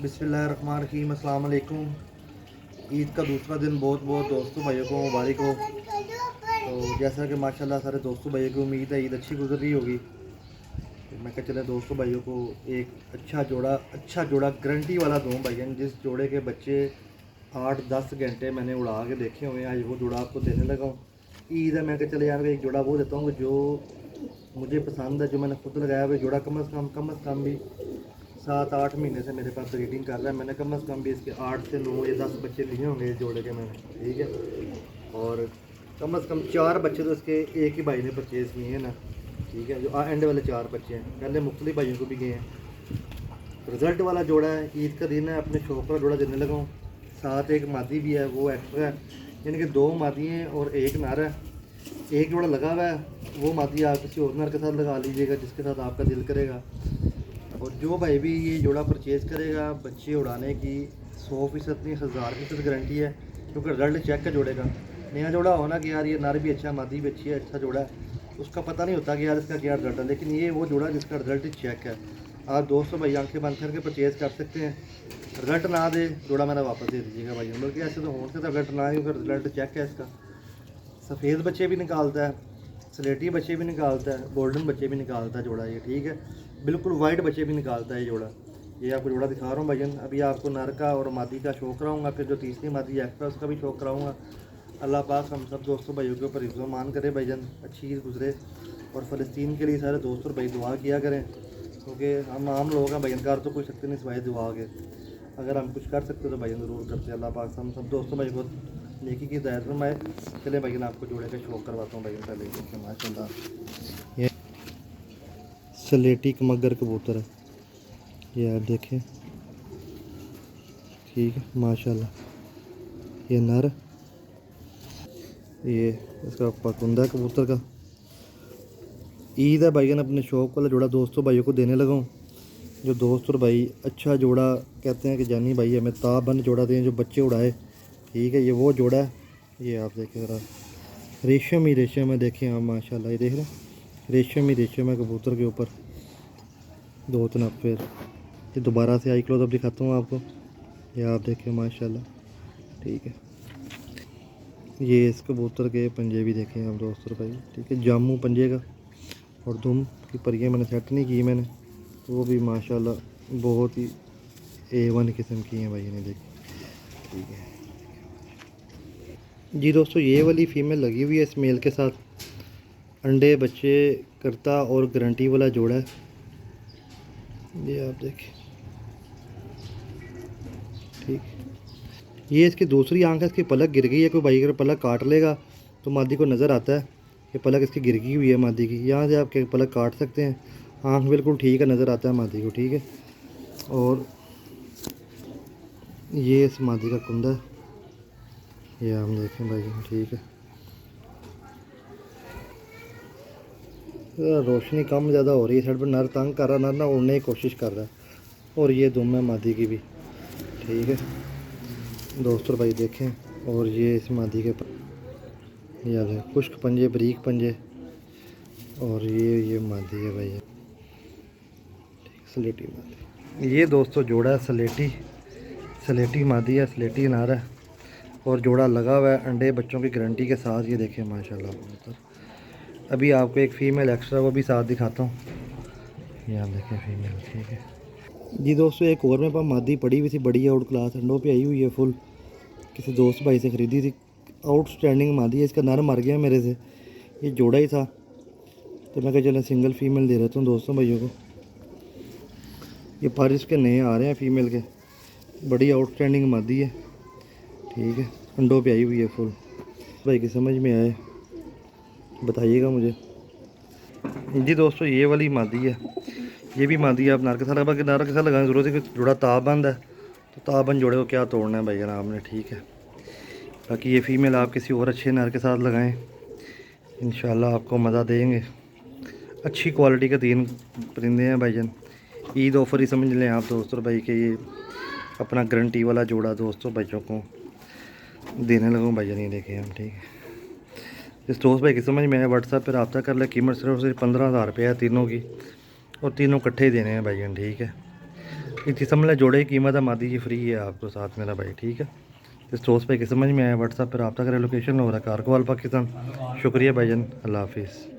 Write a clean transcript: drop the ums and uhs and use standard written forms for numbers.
बिस्मिल्लाहिर्रहमानिर्रहीम, अस्सलाम वालेकुम। ईद का दूसरा दिन बहुत बहुत दोस्तों भाइयों को मुबारक हो। तो जैसा कि माशाल्लाह सारे दोस्तों भाइयों को उम्मीद है ईद अच्छी गुजर रही होगी। तो मैं क्या चले दोस्तों भाइयों को एक अच्छा जोड़ा गारंटी वाला दूँ भाईजान, जिस जोड़े के बच्चे 8-10 घंटे मैंने उड़ा के देखे हुए हैं, आज वो जोड़ा आपको देने लगा हूँ। ईद है, मैं क्या चले यार एक जोड़ा वो देता हूँ जो मुझे पसंद है, जो मैंने खुद लगाया हुआ जोड़ा। कम अज़ कम भी 7-8 महीने से मेरे पास ब्रीडिंग कर रहा है। मैंने कम अज़ कम भी इसके 8 से 9 या 10 बच्चे लिए होंगे इस जोड़े के मैंने, ठीक है। और कम अज़ कम 4 बच्चे तो इसके एक ही भाई ने परचेज़ किए हैं ना, ठीक है। जो एंड वाले 4 बच्चे हैं, पहले मुख्तलिफ भाइयों को भी गए हैं। रिज़ल्ट वाला जोड़ा है, ईद का दिन है, अपने शौक का जोड़ा देने लगा हूँ। साथ एक मादी भी है, वो एक्स्ट्रा है, यानी कि 2 मादी हैं और एक नर है। एक जोड़ा लगा हुआ है, वो मादी आप किसी और नर के साथ लगा लीजिएगा जिसके साथ आपका दिल करेगा। और जो भाई भी ये जोड़ा परचेज़ करेगा, बच्चे उड़ाने की 100% नहीं 1000% गारंटी है, क्योंकि रिजल्ट चेक है जोड़े का। नया जोड़ा हो ना कि यार ये नर भी अच्छा, मादी भी अच्छी है, अच्छा जोड़ा है, उसका पता नहीं होता कि यार इसका क्या रिजल्ट है। लेकिन ये वो जोड़ा जिसका रिजल्ट चेक है। आप दोस्तों भाई आंखें बंद करके परचेज़ कर सकते हैं। रिजल्ट ना दे जोड़ा मेरा वापस दे दीजिएगा भाई, बल्कि ऐसे तो होने से रिजल्ट ना ही, क्योंकि रिजल्ट चेक है इसका। सफ़ेद बच्चे भी निकालता है, स्लेटी बच्चे भी निकालता है, गोल्डन बच्चे भी निकालता है जोड़ा ये, ठीक है। बिल्कुल वाइट बच्चे भी निकालता है ये जोड़ा। ये आपको जोड़ा दिखा रहा हूँ भाईजान। अभी आपको नर का और मादी का शौक कराऊंगा, फिर जो तीसरी मादी एक्स्ट्रा उसका भी शौक कराऊंगा। अल्लाह पाक हम सब दोस्तों भाइयों के ऊपर हिफ्ज़ मान करे भाईजान, अच्छी ईद गुजरे। और फ़लस्तीन के लिए सारे दोस्त और भाई दुआ किया करें, क्योंकि हम आम लोग हैं भाईजान, कर तो कोई सकते नहीं सिवाय दुआ के। अगर हम कुछ कर सकते तो भाईजान ज़रूर करते। अल्लाह पाक हम सब दोस्तों भाई को नेकी की हिदायत फरमाए। चले भाईजान आपको जोड़े का शौक करवाता हूँ भाईजान। पहले देखिए माशाल्लाह ये स्लेटी मगर कबूतर है, ये आप देखें, ठीक है माशाल्लाह। ये नर, ये इसका पकुंदा कबूतर का। ईद है भाईजान, अपने शौक वाला जोड़ा दोस्तों भाइयों को देने लगा हूँ। जो दोस्त और भाई अच्छा जोड़ा कहते हैं कि जानी भाई हमें ताबंद जोड़ा दें जो बच्चे उड़ाए, ठीक है, ये वो जोड़ा है। ये आप देखें ज़रा, रेशम ही रेशम है, देखें आप माशाल्लाह, ये देख रहे हैं, रेशम ही रेशम है कबूतर के ऊपर। 2-3 फिर ये दोबारा से आई क्लोजअप दिखाता हूँ आपको, ये आप देखें माशाल्लाह, ठीक है। ये इस कबूतर के पंजे भी देखें आप दोस्त और भाई, ठीक है, जामू पंजे का। और दुम की परियाँ मैंने सेट नहीं की, मैंने वो भी माशाल्लाह बहुत ही A1 किस्म की हैं भाई, ने देखी, ठीक है जी। दोस्तों ये वाली फ़ीमेल लगी हुई है इस मेल के साथ, अंडे बच्चे करता और गारंटी वाला जोड़ा है, ये आप देखें, ठीक। ये इसकी दूसरी आंख है, इसकी पलक गिर गई है, कोई भाई अगर पलक काट लेगा तो मादी को नज़र आता है कि पलक इसकी गिर गई हुई है मादी की। यहाँ से आप पलक काट सकते हैं, आंख बिल्कुल ठीक है, नज़र आता है मादी को, ठीक है। और ये इस मादी का कुंदा है, ये हम देखें भाई, ठीक है। रोशनी कम ज़्यादा हो रही है साइड पर, नर तंग कर रहा, नर ना उड़ने की कोशिश कर रहा है। और ये दुम है मादी की भी, ठीक है दोस्तों भाई देखें। और ये इस मादी के याद है खुश्क पंजे, बरीक पंजे। और ये मादी है भाई, स्लेटी मादी। ये दोस्तों जोड़ा है स्लेटी मादी है, स्लेटी नर है। और जोड़ा लगा हुआ है अंडे बच्चों की गारंटी के साथ, ये देखें माशाल्लाह। अभी आपको एक फ़ीमेल एक्स्ट्रा वो भी साथ दिखाता हूँ, ये आप देखें फ़ीमेल, ठीक है जी। दोस्तों एक और मेरे पास मादी पड़ी हुई थी, बड़ी आउट क्लास, अंडों पे आई हुई है फुल, किसी दोस्त भाई से ख़रीदी थी, आउटस्टैंडिंग मादी है। इसका नर मर गया मेरे से, ये जोड़ा ही था, तो मैं कहा चलो सिंगल फ़ीमेल दे रहता हूँ दोस्तों भाइयों को। ये पर इसके नए आ रहे हैं फ़ीमेल के, बड़ी आउटस्टैंडिंग मादी है, ठीक है, अंडों पे आई हुई है फुल। भाई की समझ में आए बताइएगा मुझे जी। दोस्तों ये वाली मादी है, ये भी मादी है, आप नर के साथ लगा, नर के साथ लगाने की ज़रूरत है कि जोड़ा ताबंद है, तो ताबंद जोड़े को क्या तोड़ना है भाई आपने, ठीक है। बाकी ये फ़ीमेल आप किसी और अच्छे नर के साथ लगाएं, इंशाल्लाह आपको मज़ा देंगे। अच्छी क्वालिटी के 3 परिंदे हैं भाईजान, ईद ऑफ़र ही समझ लें आप दोस्तों भाई के। ये अपना गारंटी वाला जोड़ा दोस्तों भाइयों को देने लगूँ भाईजान, ये देखें हम, ठीक है। इस दोस्त भाई की समझ में आया व्हाट्सएप पर रब्ता कर ले। कीमत सिर्फ 15,000 रुपये है तीनों की, और तीनों इकट्ठे ही देने हैं भाईजान, ठीक है। इस जिसम वाले जोड़े की कीमत है मादी जी फ्री है आपको साथ मेरा भाई, ठीक है। इस दोस्त भाई की समझ में आया, व्हाट्सएप पर रब्ता करें, लोकेशन हो रहा है कारकोवाल पाकिस्तान। शुक्रिया भाईजान, अल्लाह हाफिज़।